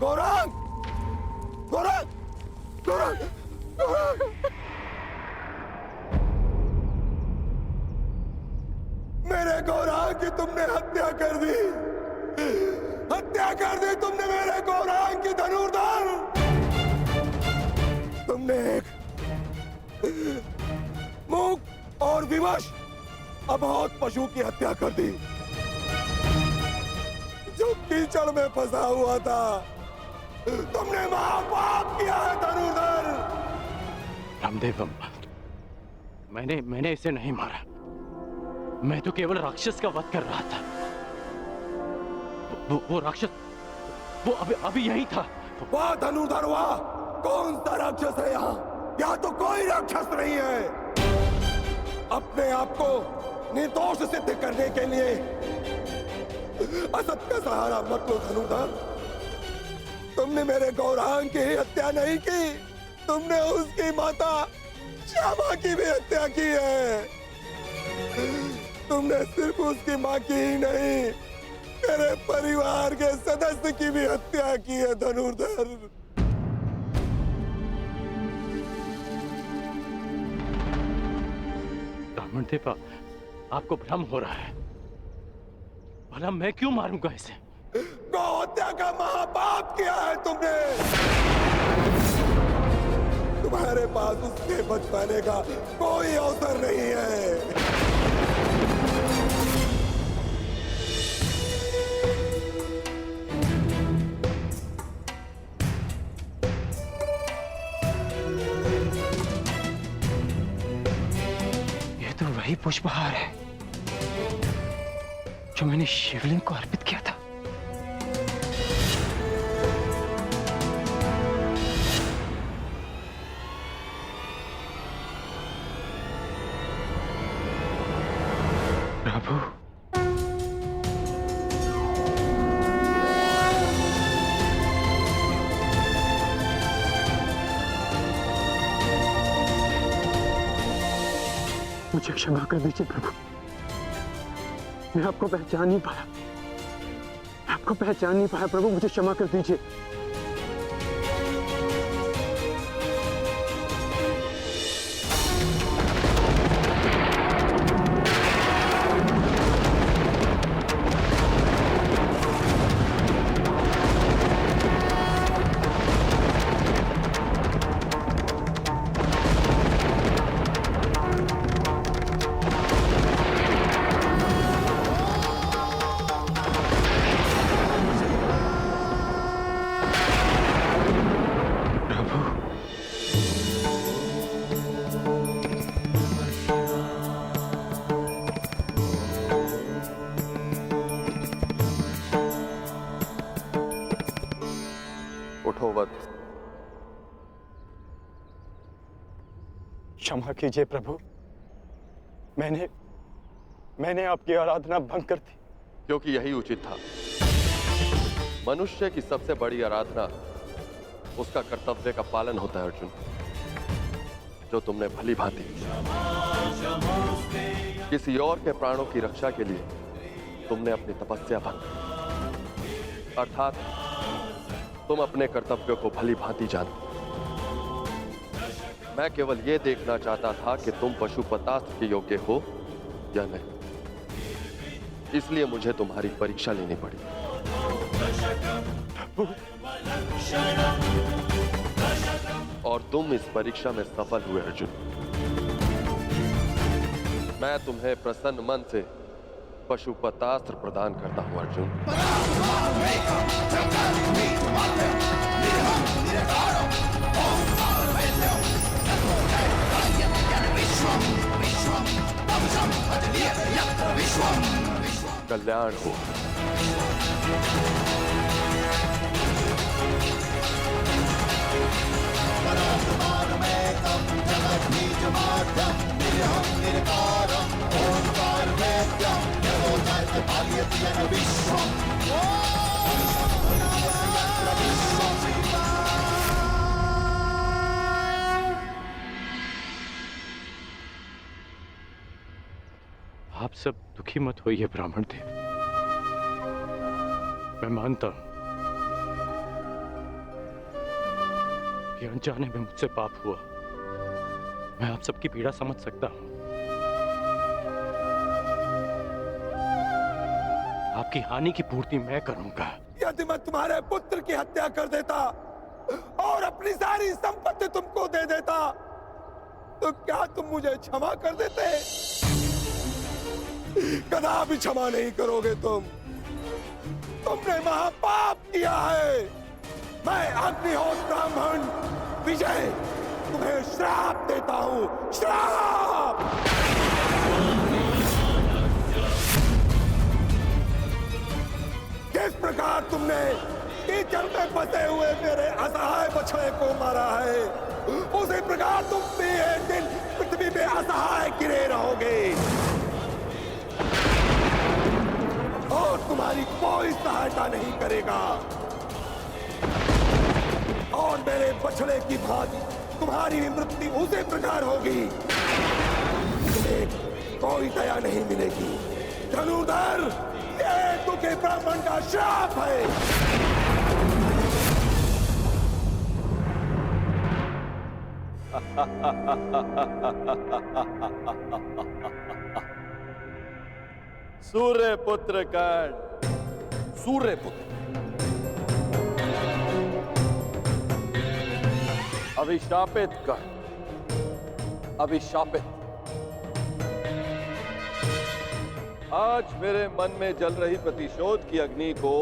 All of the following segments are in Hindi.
गौरांग, गौरांग, गौरांग, गौरांग। मेरे गौरांग की तुमने हत्या कर दी, हत्या कर दी तुमने मेरे गौरांग की धनुर्धर। तुमने एक मूक और विवश अबोध पशु की हत्या कर दी जो कीचड़ में फंसा हुआ था। तुमने महापाप किया है धनुर्धर। रामदेव, मैंने इसे नहीं मारा। मैं तो केवल राक्षस का वध कर रहा था। वो राक्षस वो अभी यही था। वाह धनुर्धर वाह, कौन सा राक्षस है यहाँ? यहाँ तो कोई राक्षस नहीं है। अपने आप को निर्दोष सिद्ध करने के लिए असत का सहारा मत लो धनुर्धर। तुमने मेरे गौरांग की हत्या नहीं की, तुमने उसकी माता श्यामा की भी हत्या की है। तुमने सिर्फ उसकी मां की ही नहीं, मेरे परिवार के सदस्य की भी हत्या की है धनुर्धर। रामदेव, आपको भ्रम हो रहा है। भला मैं क्यों मारूंगा इसे? गौ हत्या का महापाप किया है तुमने। तुम्हारे पास उसके बच पाने का कोई अवसर नहीं है। ये तो वही पुष्पहार है जो मैंने शिवलिंग को अर्पित किया था। प्रभु, मुझे क्षमा कर दीजिए प्रभु। मैं आपको पहचान नहीं पाया, प्रभु, मुझे क्षमा कर दीजिए। क्षमा कीजिए प्रभु, मैंने आपकी आराधना भंग कर दी। क्योंकि यही उचित था। मनुष्य की सबसे बड़ी आराधना उसका कर्तव्य का पालन होता है अर्जुन, जो तुमने भली भांति किसी और के प्राणों की रक्षा के लिए तुमने अपनी तपस्या भंग, अर्थात तुम अपने कर्तव्यों को भली भांति जानते। मैं केवल यह देखना चाहता था कि तुम पशुपतास्त्र के योग्य हो या नहीं, इसलिए मुझे तुम्हारी परीक्षा लेनी पड़ी। और तुम इस परीक्षा में सफल हुए अर्जुन। मैं तुम्हें प्रसन्न मन से पशुपतास्त्र प्रदान करता हूं अर्जुन। कल्याण हो। आप सब दुखी मत होइए ब्राह्मण देव। मैं मानता हूं ये अनजाने में मुझसे पाप हुआ। मैं आप सबकी पीड़ा समझ सकता हूं। आपकी हानि की पूर्ति मैं करूंगा। यदि मैं तुम्हारे पुत्र की हत्या कर देता और अपनी सारी संपत्ति तुमको दे देता तो क्या तुम मुझे क्षमा कर देते? कदापि क्षमा नहीं करोगे तुम। तुमने महापाप किया है। मैं अग्निहोत्र ब्राह्मण विजय तुम्हें श्राप देता हूं। श्राप! किस प्रकार तुमने कीचड़ में फंसे हुए मेरे असहाय बछड़े को मारा है, उसी प्रकार तुम भी एक दिन पृथ्वी में असहाय गिरे रहोगे और तुम्हारी कोई सहायता नहीं करेगा। और मेरे बछड़े की भांति तुम्हारी भी मृत्यु उसी प्रकार होगी। तुम्हें कोई दया नहीं मिलेगी। धनुर्धर, ये दुखी ब्राह्मण का श्राप है। सूर्य पुत्र कर्ण, सूर्य पुत्र, अभिशापित कर्ण, अभिशापित। आज मेरे मन में जल रही प्रतिशोध की अग्नि को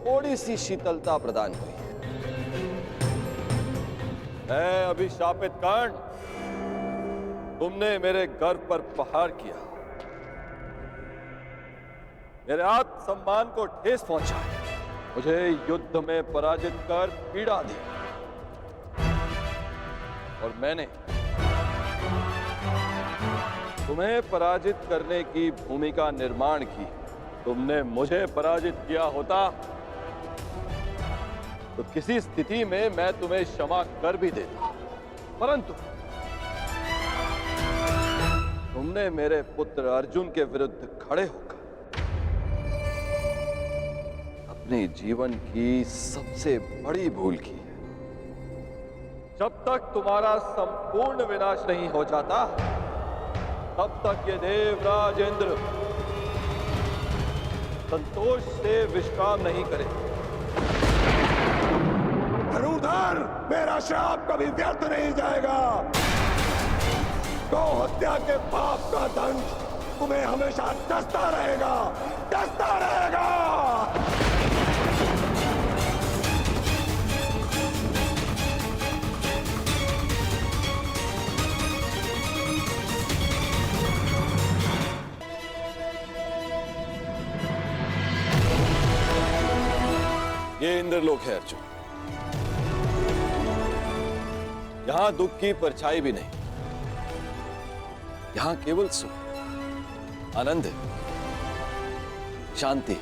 थोड़ी सी शीतलता प्रदान हुई है। अभिशापित कर्ण, तुमने मेरे गर्व पर प्रहार किया, मेरे आत्मसम्मान को ठेस पहुंचाई, मुझे युद्ध में पराजित कर पीड़ा दी और मैंने तुम्हें पराजित करने की भूमिका निर्माण की। तुमने मुझे पराजित किया होता तो किसी स्थिति में मैं तुम्हें क्षमा कर भी देता, परंतु तुमने मेरे पुत्र अर्जुन के विरुद्ध खड़े होकर अपने जीवन की सबसे बड़ी भूल की है। जब तक तुम्हारा संपूर्ण विनाश नहीं हो जाता, तब तक ये देवराज इंद्र संतोष से विश्राम नहीं करे। धनुर्धर, मेरा श्राप कभी व्यर्थ नहीं जाएगा। गौ हत्या के पाप का दंड तुम्हें हमेशा डसता रहेगा, डसता रहेगा। ये इंद्रलोक है अर्जुन। यहां दुख की परछाई भी नहीं, यहां केवल सुख, आनंद, शांति।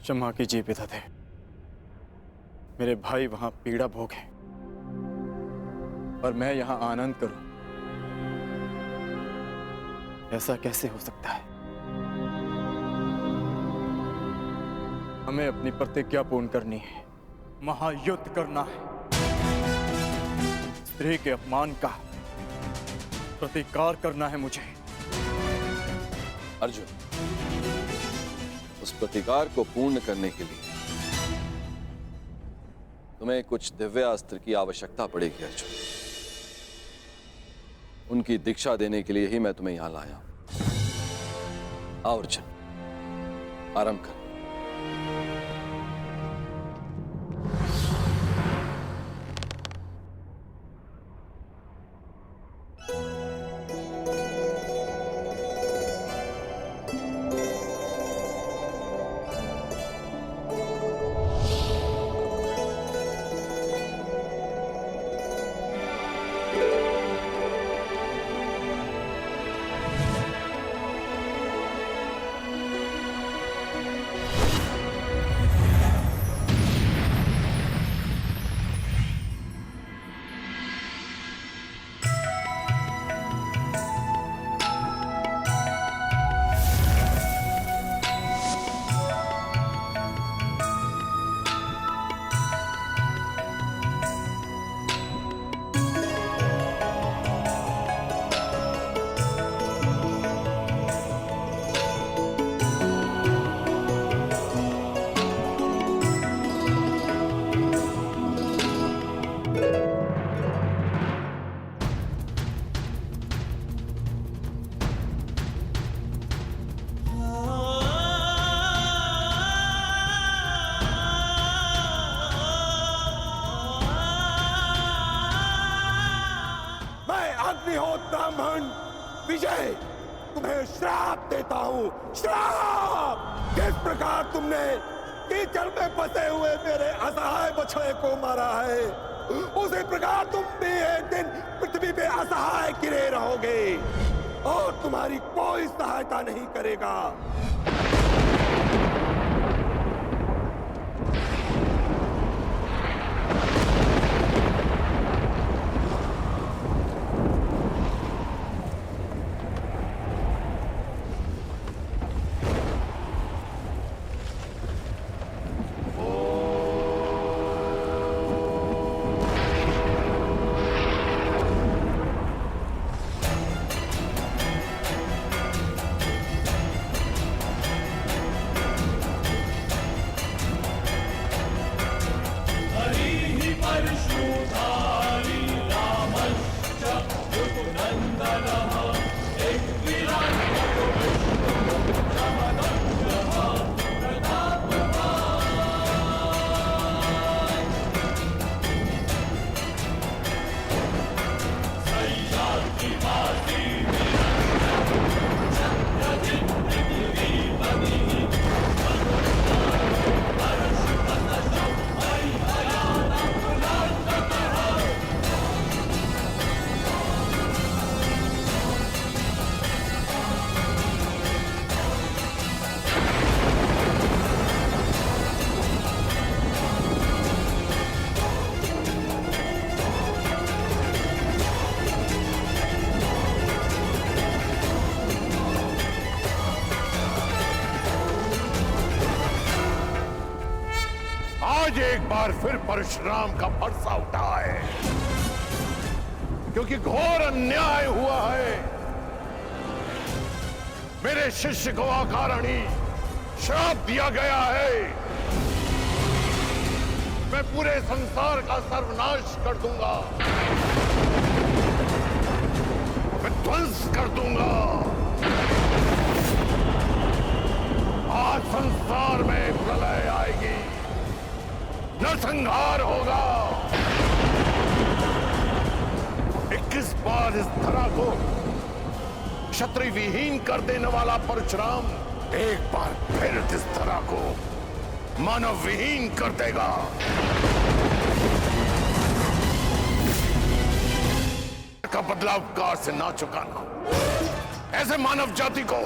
क्षमा कीजिए पितादे, मेरे भाई वहां पीड़ा भोगे और मैं यहां आनंद करूं, ऐसा कैसे हो सकता है? हमें अपनी प्रतिज्ञा पूर्ण करनी है, महायुद्ध करना है। स्त्री के अपमान का प्रतिकार करना है मुझे। अर्जुन, उस प्रतिकार को पूर्ण करने के लिए तुम्हें कुछ दिव्यास्त्र की आवश्यकता पड़ेगी अर्जुन। उनकी दीक्षा देने के लिए ही मैं तुम्हें यहां लाया हूं। आओ अर्जुन, आरंभ कर। विजय, तुम्हें श्राप देता हूं, श्राप। किस प्रकार तुमने कीचड़ में फंसे हुए मेरे असहाय बछड़े को मारा है, उसी प्रकार तुम भी एक दिन पृथ्वी पे असहाय गिरे रहोगे और तुम्हारी कोई सहायता नहीं करेगा। आज एक बार फिर परशुराम का परसा उठा है, क्योंकि घोर अन्याय हुआ है। मेरे शिष्य को अकारणी श्राप दिया गया है। मैं पूरे संसार का सर्वनाश कर दूंगा, मैं ध्वंस कर दूंगा। आज संसार में प्रलय आएगी, नरसंहार होगा। 21 बार इस धरा को क्षत्रिय विहीन कर देने वाला परशुराम एक बार फिर इस धरा को मानव विहीन कर देगा। का बदला उपकार से ना चुकाना ऐसे मानव जाति को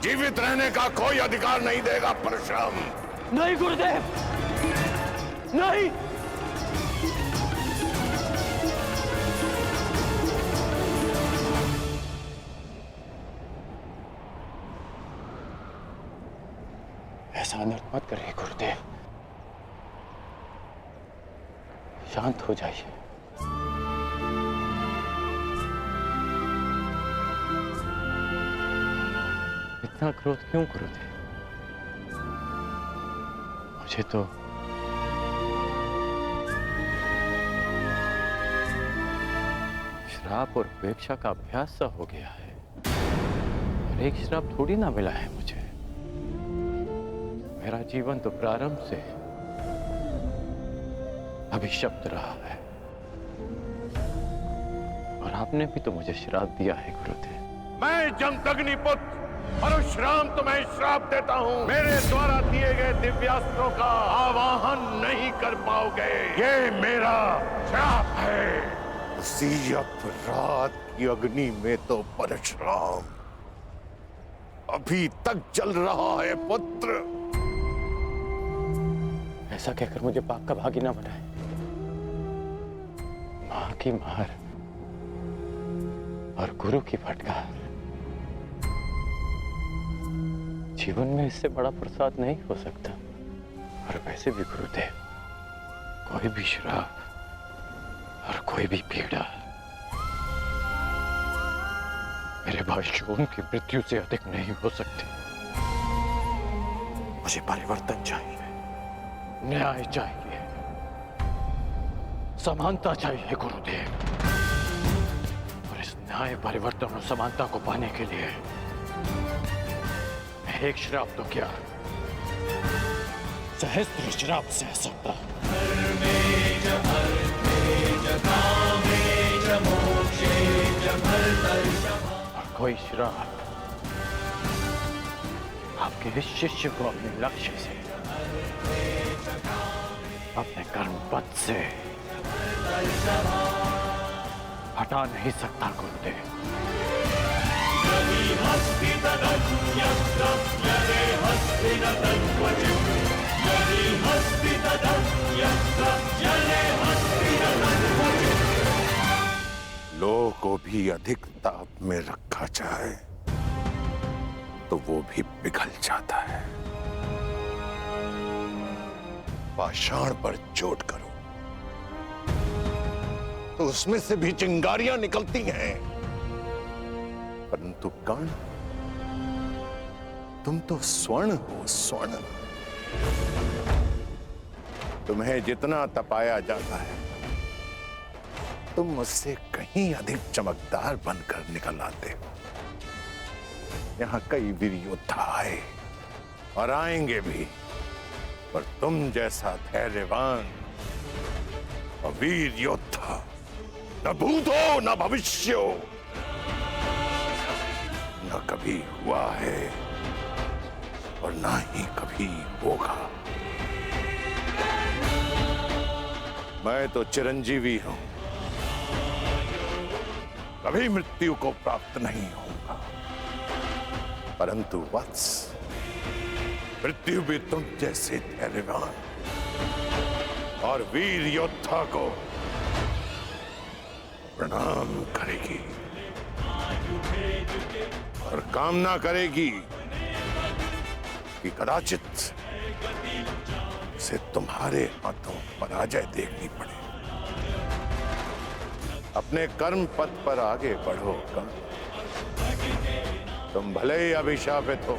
जीवित रहने का कोई अधिकार नहीं देगा परशुराम। नहीं गुरुदेव, नहीं। ऐसा अनर्थ मत करिए गुरुदेव, शांत हो जाइए। इतना क्रोध क्यों गुरुदेव? मुझे तो श्राप और उपेक्षा का अभ्यास सा हो गया है, और एक श्राप थोड़ी ना मिला है मुझे। मेरा जीवन तो प्रारंभ से अभिशप्त रहा है, और आपने भी तो मुझे श्राप दिया है गुरुदेव। मैं जमदग्नि पुत्र परशुराम तुम्हें श्राप देता हूँ। मेरे द्वारा दिए गए दिव्यास्त्रों का आवाहन नहीं कर पाओगे। ये मेरा श्राप है। उसी अपराध की अग्नि में तो परशुराम अभी तक जल रहा है पुत्र। ऐसा कहकर मुझे पाप का भागी ना बनाए। मां की मार और गुरु की फटकार, जीवन में इससे बड़ा प्रसाद नहीं हो सकता। और वैसे भी गुरुदेव, कोई भी श्राप और कोई भी पीड़ा मेरे भाइयों की मृत्यु से अधिक नहीं हो सकती। मुझे परिवर्तन चाहिए, न्याय चाहिए, समानता चाहिए गुरुदेव। और इस न्याय, परिवर्तन और समानता को पाने के लिए मैं एक श्राप तो क्या, सहस्त्र श्राप सह सकता। और कोई श्राप आपके इस शिष्य को अपने लक्ष्य से, अपने कर्म पथ से हटा नहीं सकता गुरुदेव। लोह को भी अधिक ताप में रखा जाए तो वो भी पिघल जाता है। पाषाण पर चोट करो तो उसमें से भी चिंगारियां निकलती हैं, परंतु कर्ण, तुम तो स्वर्ण हो, स्वर्ण। तुम्हें जितना तपाया जाता है तुम मुझसे कहीं अधिक चमकदार बनकर निकल आते हो। यहां कई वीर योद्धा आए और आएंगे भी, पर तुम जैसा धैर्यवान और वीर योद्धा न भूत हो न भविष्य हो, न कभी हुआ है और ना ही कभी होगा। मैं तो चिरंजीवी हूं, कभी मृत्यु को प्राप्त नहीं होगा, परंतु वत्स, मृत्यु भी तुम जैसे धैर्यवान और वीर योद्धा को प्रणाम करेगी और कामना करेगी कि कदाचित से तुम्हारे हाथों पराजय देखनी पड़े। अपने कर्म पथ पर आगे बढ़ो कर्ण। तुम भले ही अभिशापित हो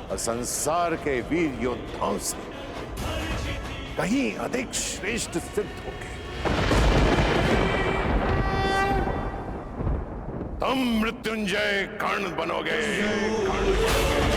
और संसार के वीर योद्धाओं से कहीं अधिक श्रेष्ठ सिद्ध होगे। तुम मृत्युंजय कर्ण बनोगे, कर्ण बनोगे।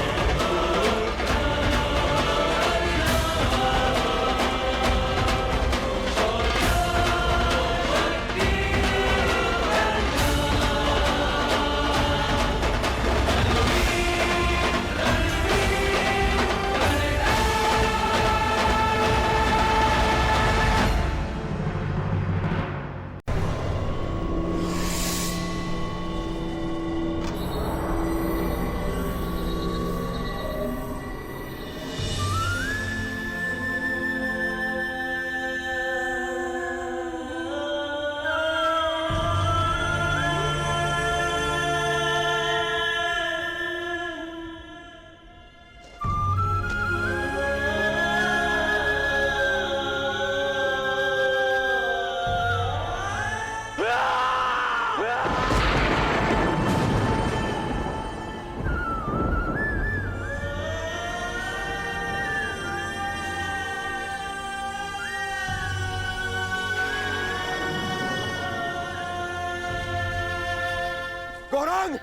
गौरांग!